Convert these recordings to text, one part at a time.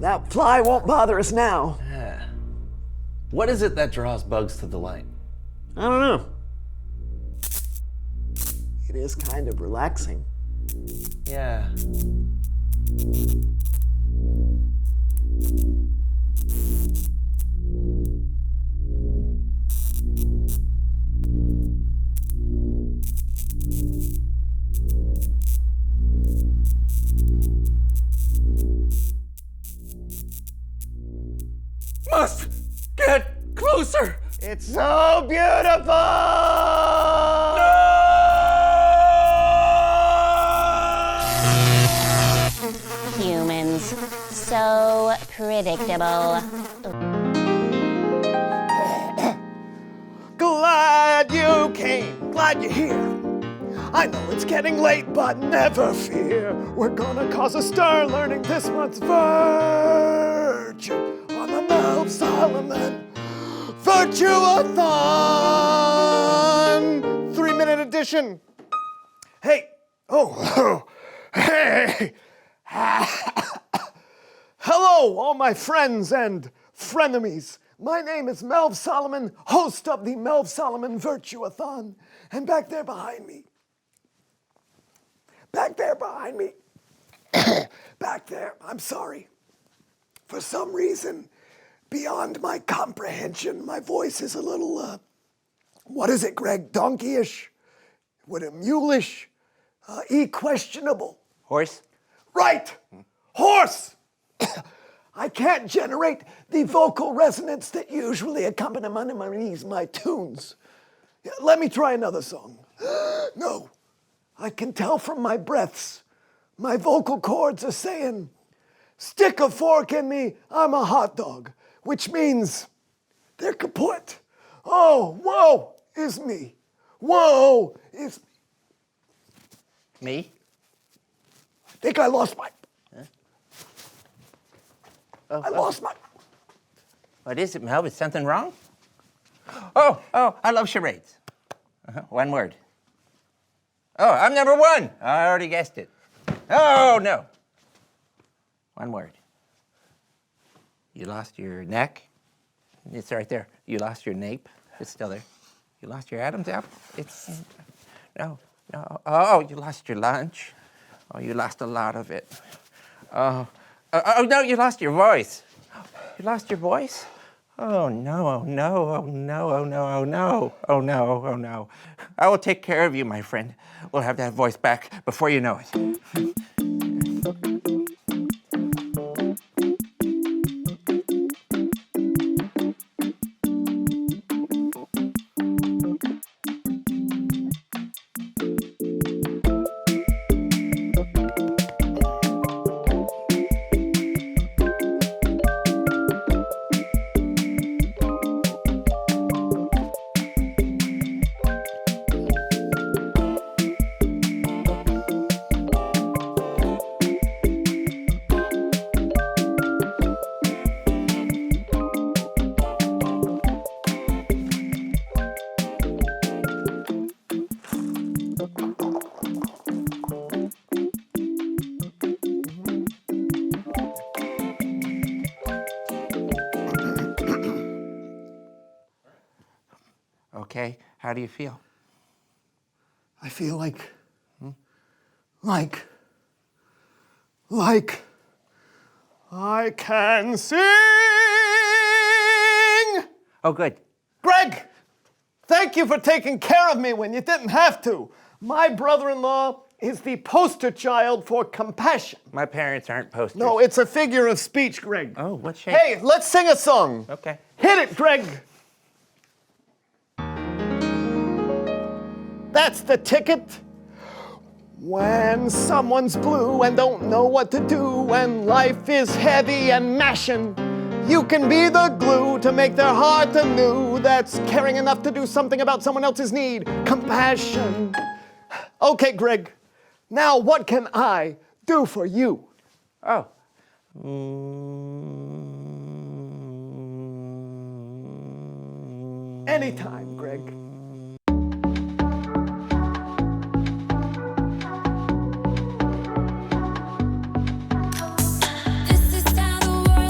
That fly won't bother us now. Yeah. What is it that draws bugs to the light? I don't know. It is kind of relaxing. Yeah. Must get closer. It's so beautiful! Humans. So predictable. Glad you came, glad you're here. I know it's getting late, but never fear. We're gonna cause a stir learning this month's virtue on the Melv Solomon Virtue-a-thon 3-minute edition. Hey, hey. Hello, all my friends and frenemies. My name is Melv Solomon, host of the Melv Solomon Virtue-a-thon. And back there behind me, back there, I'm sorry. For some reason, beyond my comprehension, my voice is a little, what is it, Greg? Donkeyish? What, a mulish? Questionable. Horse? Right! Horse! I can't generate the vocal resonance that usually accompanies my tunes. Let me try another song. No, I can tell from my breaths. My vocal cords are saying, stick a fork in me, I'm a hot dog, which means they're kaput. Oh, woe is me. Woe is Me? I think I lost my. Huh? I lost my. What is it, Melv? Is something wrong? Oh, I love charades. One word. Oh, I'm number one. I already guessed it. Oh, no. One word. You lost your neck. It's right there. You lost your nape. It's still there. You lost your Adam's apple. It's, no. Oh, you lost your lunch. Oh, you lost a lot of it. Oh, no, you lost your voice. You lost your voice? Oh, no, oh, no, oh, no, oh, no, oh, no, oh, no, oh, no. I will take care of you, my friend. We'll have that voice back before you know it. Okay, how do you feel? I feel like I can sing. Oh, good. Greg, thank you for taking care of me when you didn't have to. My brother-in-law is the poster child for compassion. My parents aren't posters. No, it's a figure of speech, Greg. Oh, what shape? Hey, let's sing a song. Okay. Hit it, Greg. That's the ticket. When someone's blue and don't know what to do, and life is heavy and mashing, you can be the glue to make their heart anew. That's caring enough to do something about someone else's need. Compassion. Okay, Greg. Now what can I do for you? Oh. Anytime, Greg. This is how the world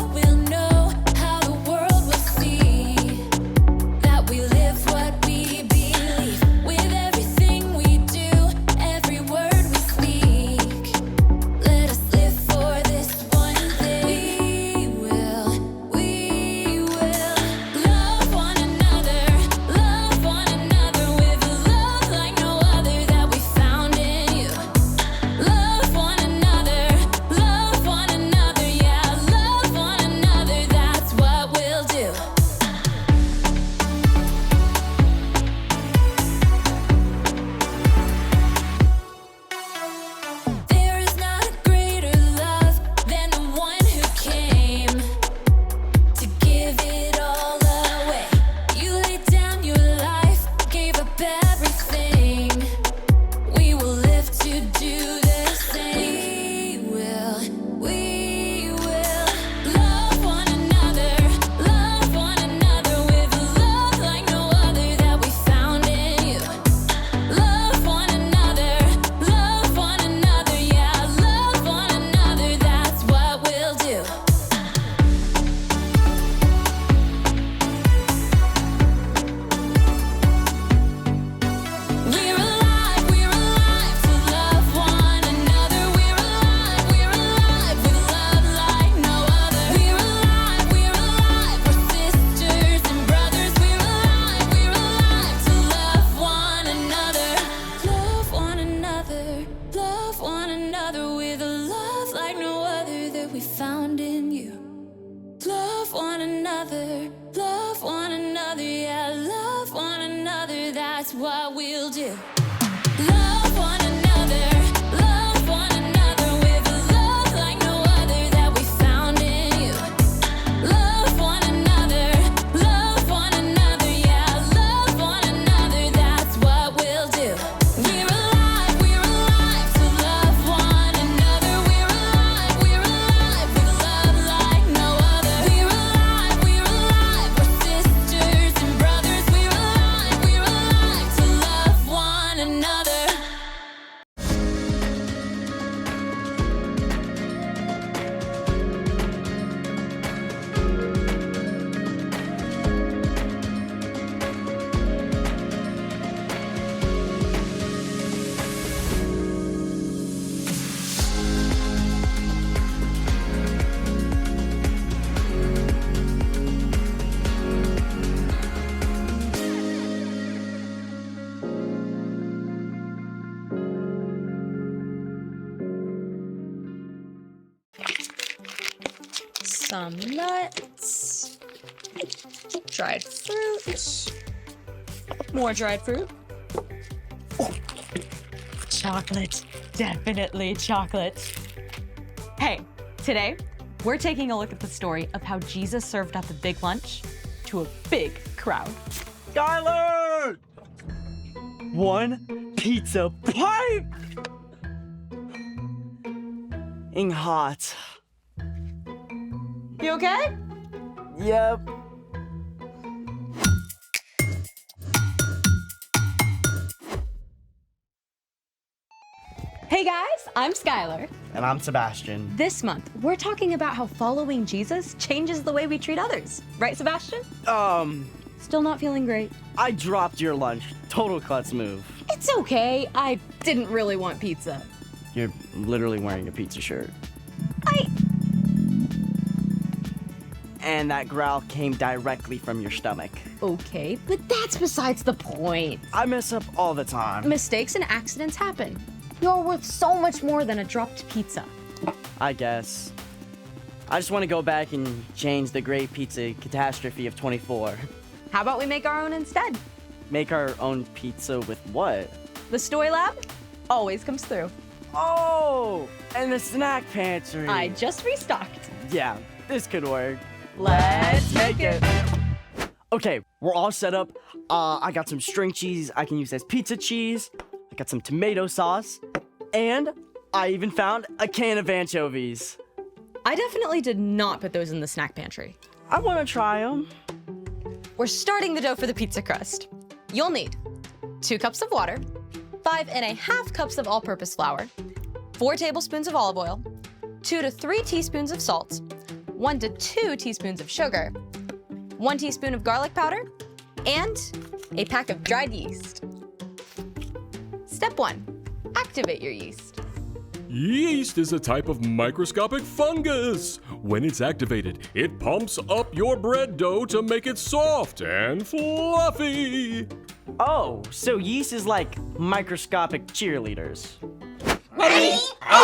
that's what we'll do. Love one another, love one another with a love like no other that we found in you. Love one another, yeah, love one another, that's what we'll do. We're alive to love one another. We're alive with love like no other. We're alive, we're sisters and brothers. We're alive to love one another. Some nuts, dried fruit, more dried fruit. Chocolate. Definitely chocolate. Hey, today we're taking a look at the story of how Jesus served up a big lunch to a big crowd. Skylar! One pizza pipe! Ing hot. You okay? Yep. Hey guys, I'm Skylar. And I'm Sebastian. This month, we're talking about how following Jesus changes the way we treat others. Right, Sebastian? Still not feeling great. I dropped your lunch. Total klutz move. It's okay. I didn't really want pizza. You're literally wearing a pizza shirt. And that growl came directly from your stomach. Okay, but that's besides the point. I mess up all the time. Mistakes and accidents happen. You're worth so much more than a dropped pizza. I guess. I just want to go back and change the great pizza catastrophe of 24. How about we make our own instead? Make our own pizza with what? The Story Lab always comes through. Oh, and the snack pantry. I just restocked. Yeah, this could work. Let's make it. Okay, we're all set up. I got some string cheese I can use as pizza cheese. I got some tomato sauce. And I even found a can of anchovies. I definitely did not put those in the snack pantry. I want to try them. We're starting the dough for the pizza crust. You'll need 2 cups of water, 5½ cups of all-purpose flour, 4 tablespoons of olive oil, 2 to 3 teaspoons of salt, 1 to 2 teaspoons of sugar, 1 teaspoon of garlic powder, and a pack of dried yeast. Step 1, activate your yeast. Yeast is a type of microscopic fungus. When it's activated, it pumps up your bread dough to make it soft and fluffy. Oh, so yeast is like microscopic cheerleaders.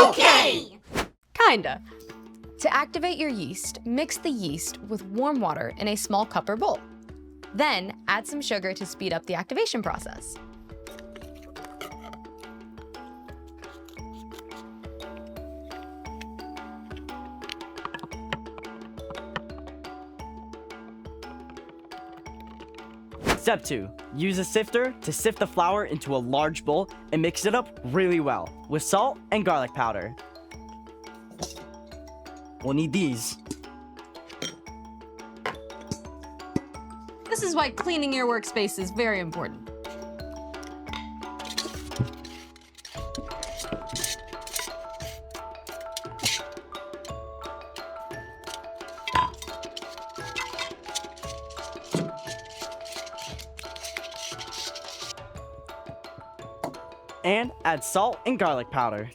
Okay. Kinda. To activate your yeast, mix the yeast with warm water in a small cup or bowl. Then add some sugar to speed up the activation process. Step 2, use a sifter to sift the flour into a large bowl and mix it up really well with salt and garlic powder. We'll need these. This is why cleaning your workspace is very important. And add salt and garlic powder.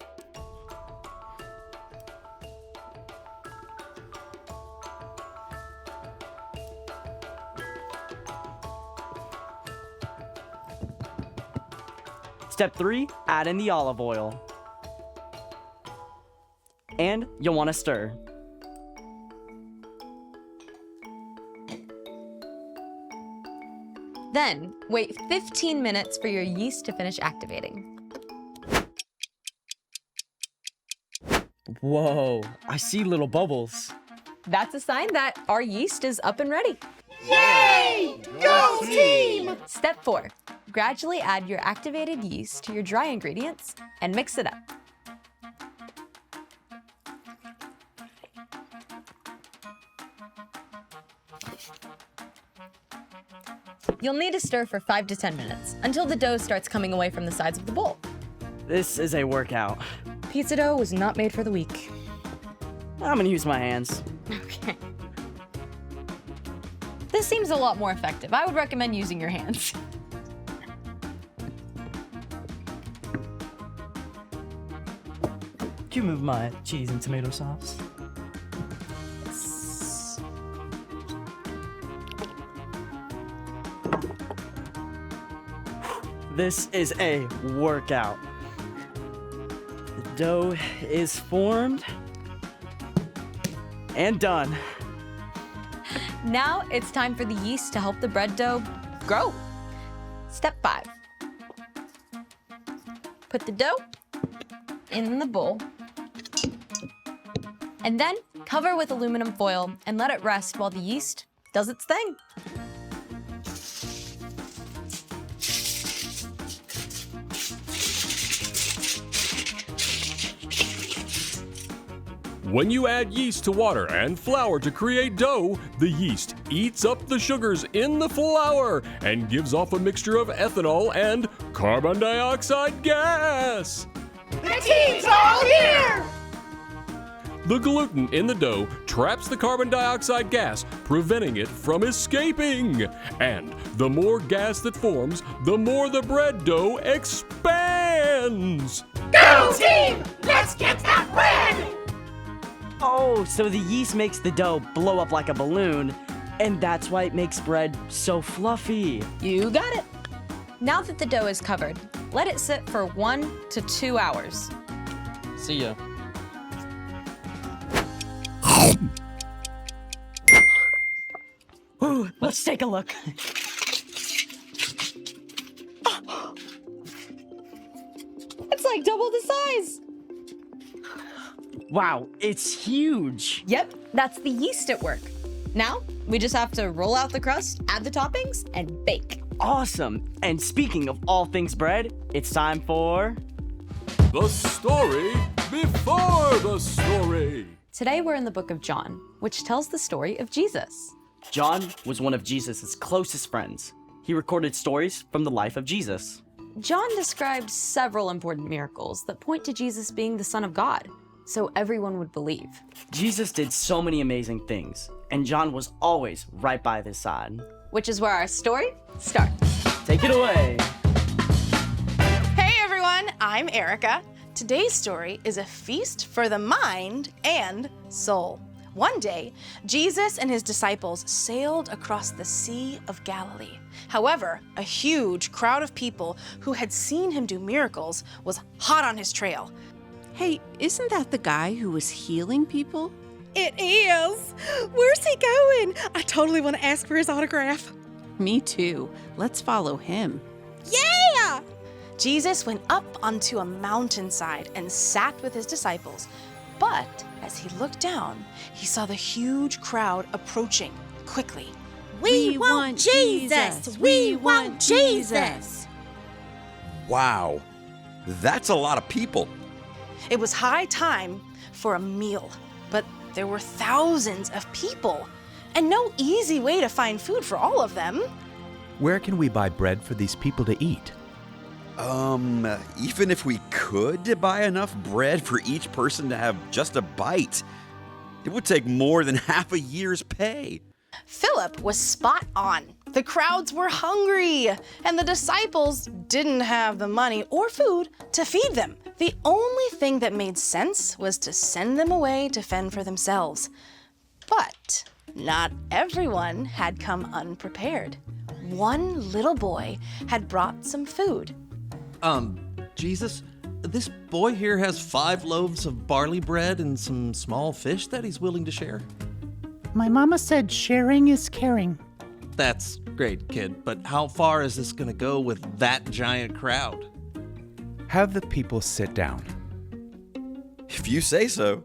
Step 3, add in the olive oil. And you'll want to stir. Then, wait 15 minutes for your yeast to finish activating. Whoa, I see little bubbles. That's a sign that our yeast is up and ready. Yay! Go team! Step 4. Gradually add your activated yeast to your dry ingredients and mix it up. You'll need to stir for 5 to 10 minutes until the dough starts coming away from the sides of the bowl. This is a workout. Pizza dough was not made for the weak. I'm gonna use my hands. Okay. This seems a lot more effective. I would recommend using your hands. Can you move my cheese and tomato sauce? This is a workout. The dough is formed and done. Now it's time for the yeast to help the bread dough grow. Step 5. Put the dough in the bowl. And then cover with aluminum foil and let it rest while the yeast does its thing. When you add yeast to water and flour to create dough, the yeast eats up the sugars in the flour and gives off a mixture of ethanol and carbon dioxide gas. The team's all here! The gluten in the dough traps the carbon dioxide gas, preventing it from escaping. And the more gas that forms, the more the bread dough expands. Go team! Let's get that bread! Oh, so the yeast makes the dough blow up like a balloon, and that's why it makes bread so fluffy. You got it. Now that the dough is covered, let it sit for 1 to 2 hours. See ya. Ooh, let's take a look. It's like double the size. Wow, it's huge. Yep, that's the yeast at work. Now, we just have to roll out the crust, add the toppings, and bake. Awesome. And speaking of all things bread, it's time for... The story before the story. Today we're in the book of John, which tells the story of Jesus. John was one of Jesus' closest friends. He recorded stories from the life of Jesus. John described several important miracles that point to Jesus being the Son of God, so everyone would believe. Jesus did so many amazing things, and John was always right by his side. Which is where our story starts. Take it away. Hey everyone, I'm Erica. Today's story is a feast for the mind and soul. One day, Jesus and his disciples sailed across the Sea of Galilee. However, a huge crowd of people who had seen him do miracles was hot on his trail. Hey, isn't that the guy who was healing people? It is! Where's he going? I totally want to ask for his autograph. Me too. Let's follow him. Yeah! Jesus went up onto a mountainside and sat with his disciples. But as he looked down, he saw the huge crowd approaching quickly. We want Jesus! We want Jesus! Wow, that's a lot of people. It was high time for a meal, but there were thousands of people and no easy way to find food for all of them. Where can we buy bread for these people to eat? Even if we could buy enough bread for each person to have just a bite, it would take more than half a year's pay. Philip was spot on. The crowds were hungry, and the disciples didn't have the money or food to feed them. The only thing that made sense was to send them away to fend for themselves. But not everyone had come unprepared. One little boy had brought some food. Jesus, this boy here has 5 loaves of barley bread and some small fish that he's willing to share. My mama said sharing is caring. That's grade kid, but how far is this gonna go with that giant crowd? Have the people sit down. If you say so.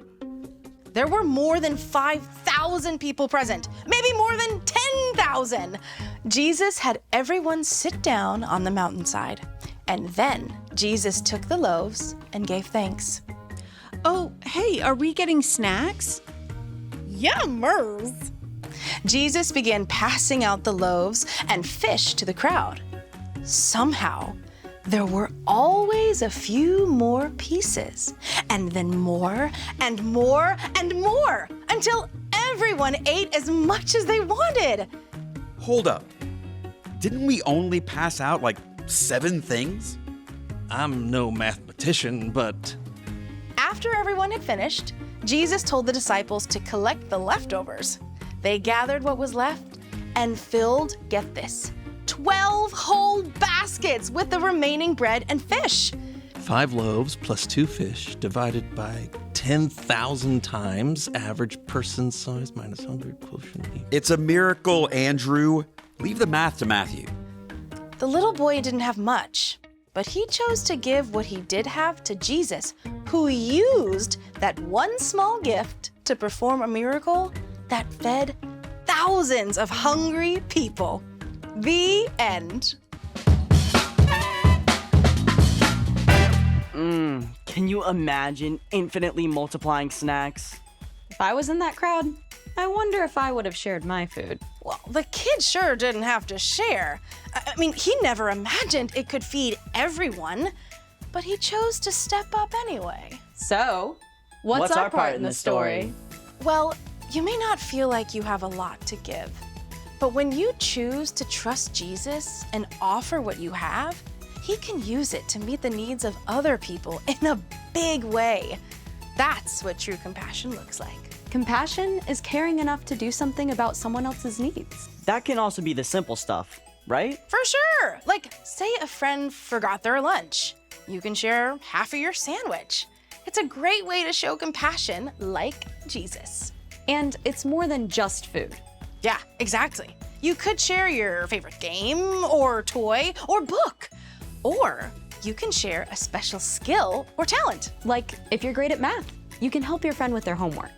There were more than 5,000 people present, maybe more than 10,000. Jesus had everyone sit down on the mountainside, and then Jesus took the loaves and gave thanks. Oh, hey, are we getting snacks? Yummers! Jesus began passing out the loaves and fish to the crowd. Somehow, there were always a few more pieces, and then more and more and more, until everyone ate as much as they wanted. Hold up. Didn't we only pass out like 7 things? I'm no mathematician, but After everyone had finished, Jesus told the disciples to collect the leftovers. They gathered what was left and filled, get this, 12 whole baskets with the remaining bread and fish. 5 loaves plus 2 fish divided by 10,000 times average person size minus hunger quotient. It's a miracle, Andrew. Leave the math to Matthew. The little boy didn't have much, but he chose to give what he did have to Jesus, who used that one small gift to perform a miracle that fed thousands of hungry people. The end. Can you imagine infinitely multiplying snacks? If I was in that crowd, I wonder if I would have shared my food. Well, the kid sure didn't have to share. I mean, he never imagined it could feed everyone, but he chose to step up anyway. So, what's our part in the story? Well, you may not feel like you have a lot to give, but when you choose to trust Jesus and offer what you have, he can use it to meet the needs of other people in a big way. That's what true compassion looks like. Compassion is caring enough to do something about someone else's needs. That can also be the simple stuff, right? For sure. Like, say a friend forgot their lunch. You can share half of your sandwich. It's a great way to show compassion like Jesus. And it's more than just food. Yeah, exactly. You could share your favorite game or toy or book. Or you can share a special skill or talent. Like, if you're great at math, you can help your friend with their homework.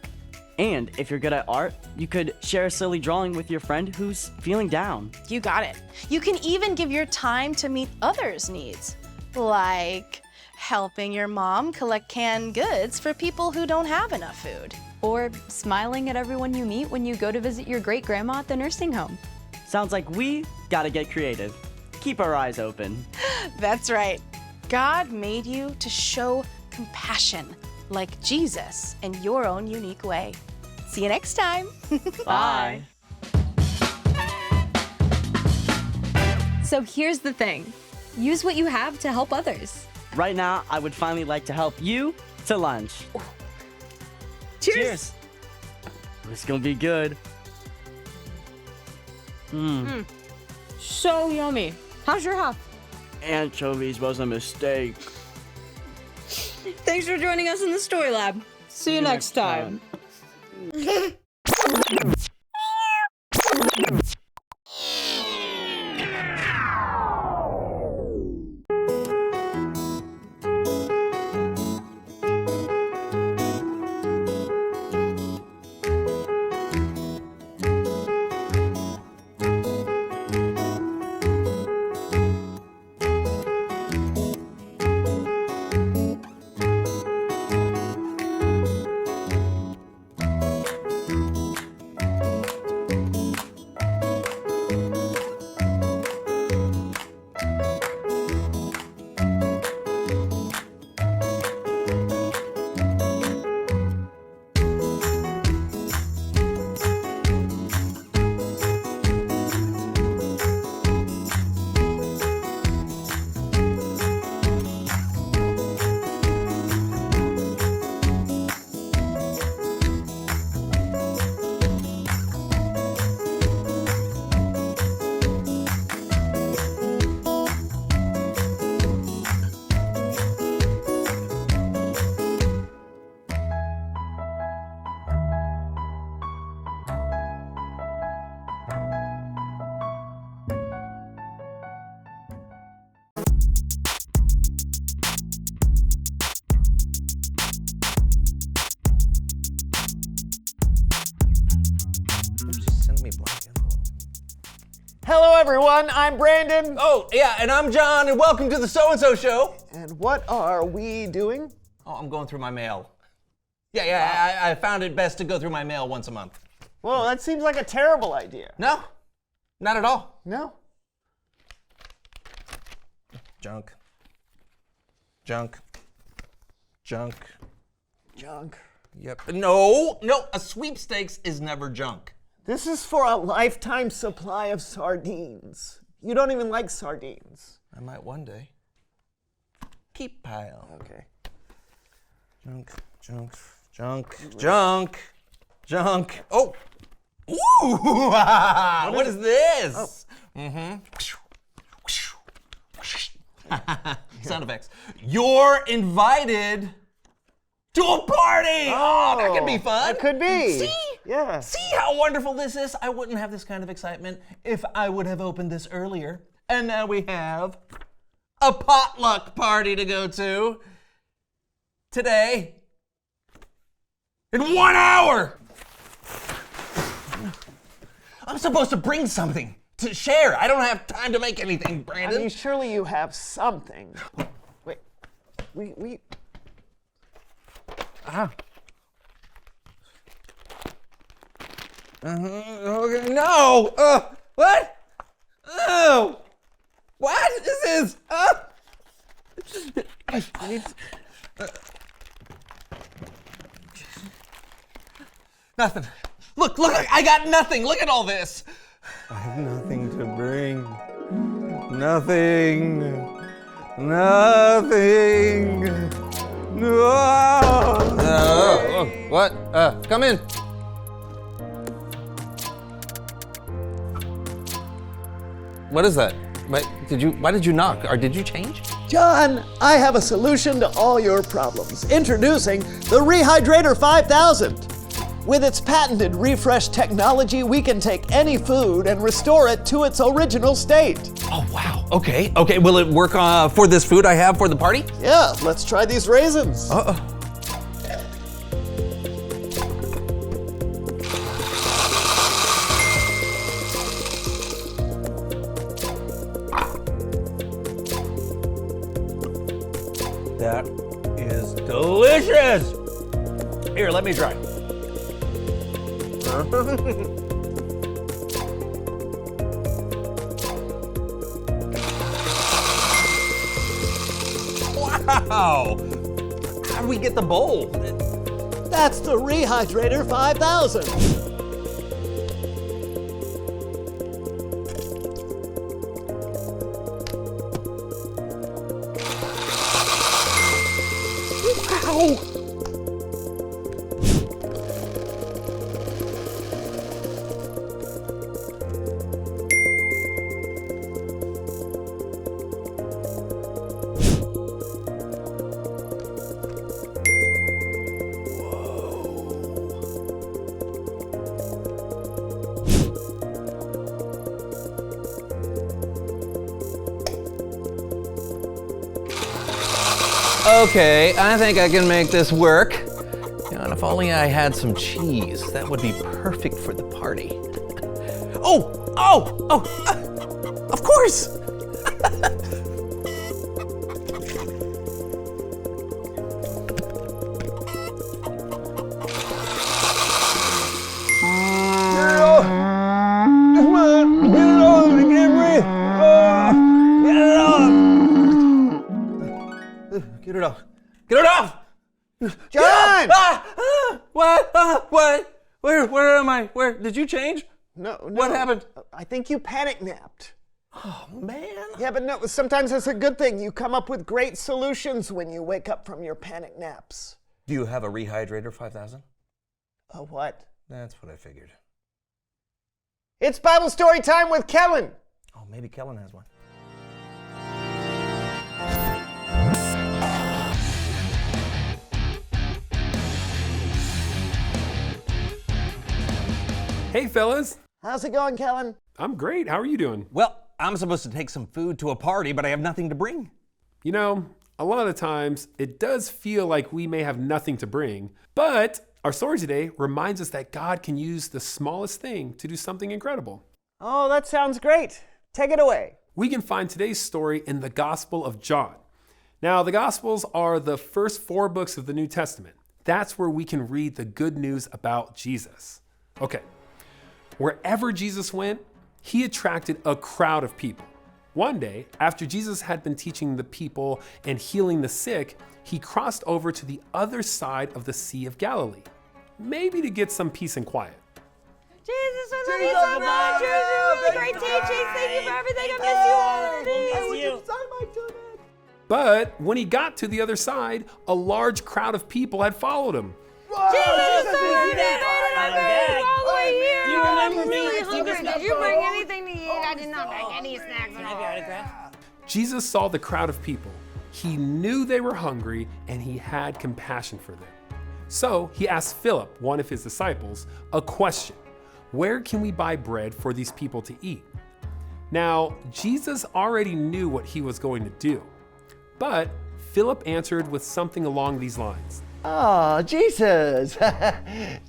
And if you're good at art, you could share a silly drawing with your friend who's feeling down. You got it. You can even give your time to meet others' needs, like helping your mom collect canned goods for people who don't have enough food. Or smiling at everyone you meet when you go to visit your great-grandma at the nursing home. Sounds like we gotta get creative. Keep our eyes open. That's right. God made you to show compassion like Jesus in your own unique way. See you next time. Bye. So here's the thing. Use what you have to help others. Right now, I would finally like to help you to lunch. Cheers. It's gonna be good. So yummy. How's your half? Anchovies was a mistake. Thanks for joining us in the Story Lab. See you next time. everyone, I'm Brandon. Oh, yeah, and I'm John, and welcome to the So-and-So Show. And what are we doing? Oh, I'm going through my mail. Yeah, I found it best to go through my mail once a month. Well, that seems like a terrible idea. No, not at all. No? Junk. Junk. Junk. Junk. Yep. No, a sweepstakes is never junk. This is for a lifetime supply of sardines. You don't even like sardines. I might one day. Keep pile. Okay. Junk, junk, junk, junk, junk. Oh! Ooh! What is this? Oh. Sound effects. You're invited to a party! Oh, that could be fun. That could be. See? Yeah. See how wonderful this is? I wouldn't have this kind of excitement if I would have opened this earlier. And now we have a potluck party to go to today in 1 hour. I'm supposed to bring something to share. I don't have time to make anything, Brandon. I mean, surely you have something. Wait, we. Ah. Okay, no. What? Oh. What? This is. Nothing. Look, I got nothing. Look at all this. I have nothing to bring. Nothing. No. What? Come in. What is that? Why did you knock? Or did you change? John, I have a solution to all your problems. Introducing the Rehydrator 5000. With its patented refresh technology, we can take any food and restore it to its original state. Oh, wow. Okay. Will it work for this food I have for the party? Yeah, let's try these raisins. That is delicious. Here, let me try. Wow! How do we get the bowl? That's the Rehydrator 5000. Wow! Okay, I think I can make this work. And if only I had some cheese, that would be perfect for the party. Of course! Get it off! John! What? Where am I? Where? Did you change? No. What happened? I think you panic napped. Oh, man. Yeah, but no, sometimes it's a good thing. You come up with great solutions when you wake up from your panic naps. Do you have a Rehydrator 5000? A what? That's what I figured. It's Bible story time with Kellen. Oh, maybe Kellen has one. Hey, fellas. How's it going, Kellen? I'm great. How are you doing? Well, I'm supposed to take some food to a party, but I have nothing to bring. You know, a lot of the times it does feel like we may have nothing to bring, but our story today reminds us that God can use the smallest thing to do something incredible. Oh, that sounds great. take it away. We can find today's story in the Gospel of John. Now, the Gospels are the first 4 books of the New Testament. That's where we can read the good news about Jesus. Okay, wherever Jesus went, he attracted a crowd of people. One day, after Jesus had been teaching the people and healing the sick, he crossed over to the other side of the Sea of Galilee, maybe to get some peace and quiet. Jesus, I love you so much. You're really great teaching. Thank you for everything. I miss you all. But when he got to the other side, a large crowd of people had followed him. Jesus, I'm back. All the way here. Do you remember me? Really hungry. Did you bring anything to eat? I did not bring any snacks at all. Jesus saw the crowd of people. He knew they were hungry and he had compassion for them. So he asked Philip, one of his disciples, a question. Where can we buy bread for these people to eat? Now, Jesus already knew what he was going to do, but Philip answered with something along these lines. Oh, Jesus.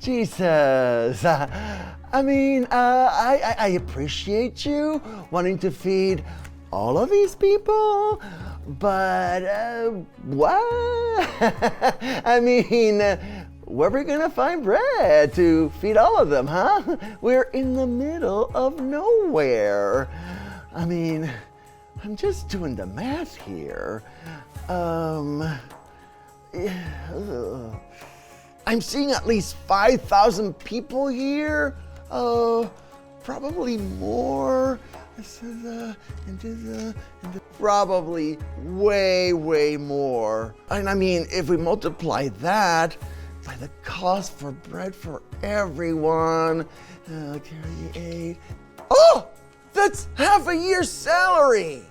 Jesus. I mean, I appreciate you wanting to feed all of these people, but what? I mean, where are we gonna find bread to feed all of them, huh? We're in the middle of nowhere. I mean, I'm just doing the math here. I'm seeing at least 5,000 people here. Probably more. Probably way more. And I mean, if we multiply that by the cost for bread for everyone, carry 8. Oh, that's half a year's salary.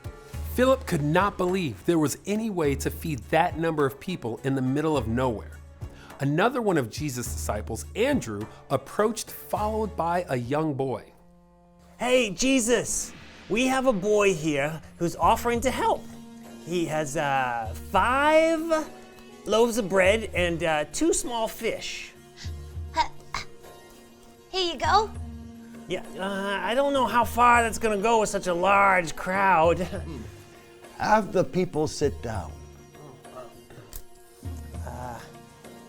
Philip could not believe there was any way to feed that number of people in the middle of nowhere. Another one of Jesus' disciples, Andrew, approached, followed by a young boy. Hey, Jesus, we have a boy here who's offering to help. He has 5 loaves of bread and 2 small fish. Here you go. Yeah, I don't know how far that's gonna go with such a large crowd. Have the people sit down.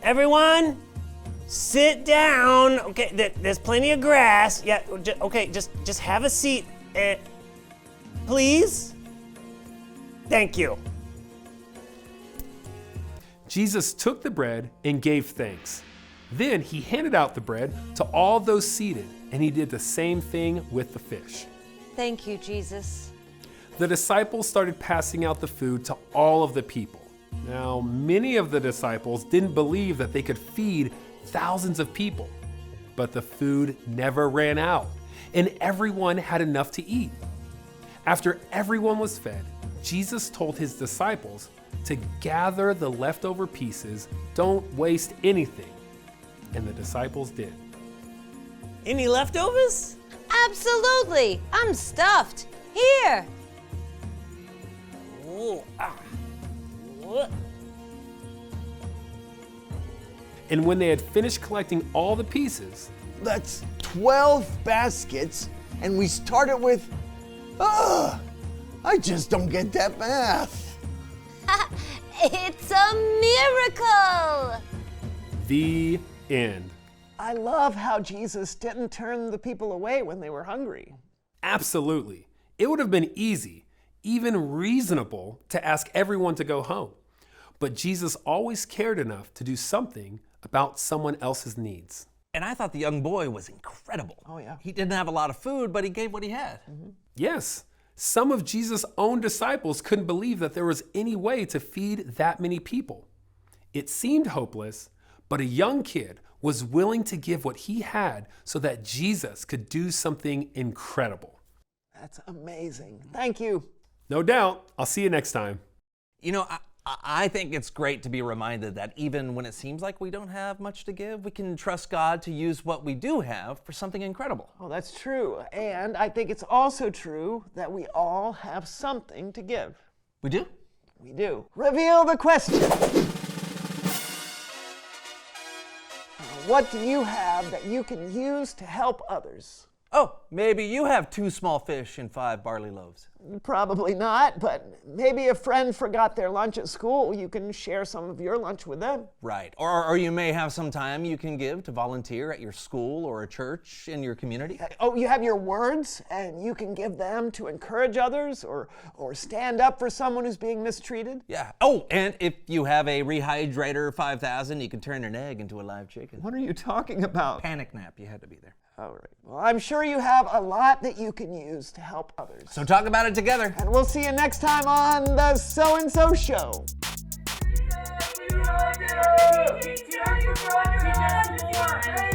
Everyone, sit down. Okay, there's plenty of grass. Yeah, okay, just have a seat. Please? Thank you. Jesus took the bread and gave thanks. Then he handed out the bread to all those seated, and he did the same thing with the fish. Thank you, Jesus. The disciples started passing out the food to all of the people. Now, many of the disciples didn't believe that they could feed thousands of people, but the food never ran out, and everyone had enough to eat. After everyone was fed, Jesus told his disciples to gather the leftover pieces, don't waste anything, and the disciples did. Any leftovers? Absolutely. I'm stuffed. Here. Ooh, And when they had finished collecting all the pieces, that's 12 baskets, and we started with, I just don't get that math. It's a miracle. The end. I love how Jesus didn't turn the people away when they were hungry. Absolutely. It would have been easy, even reasonable, to ask everyone to go home. But Jesus always cared enough to do something about someone else's needs. And I thought the young boy was incredible. Oh, yeah. He didn't have a lot of food, but he gave what he had. Mm-hmm. Yes, some of Jesus' own disciples couldn't believe that there was any way to feed that many people. It seemed hopeless, but a young kid was willing to give what he had so that Jesus could do something incredible. That's amazing. Thank you. No doubt. I'll see you next time. You know, I think it's great to be reminded that even when it seems like we don't have much to give, we can trust God to use what we do have for something incredible. Oh, that's true. And I think it's also true that we all have something to give. We do? We do. Reveal the question. What do you have that you can use to help others? Oh, maybe you have 2 small fish and 5 barley loaves. Probably not, but maybe a friend forgot their lunch at school. You can share some of your lunch with them. Right. Or you may have some time you can give to volunteer at your school or a church in your community. Oh, you have your words, and you can give them to encourage others or stand up for someone who's being mistreated. Yeah. Oh, and if you have a Rehydrator 5000, you can turn an egg into a live chicken. What are you talking about? Panic nap. You had to be there. All right. Well, I'm sure you have a lot that you can use to help others. So talk about it together. And we'll see you next time on the So-and-So Show. Hey!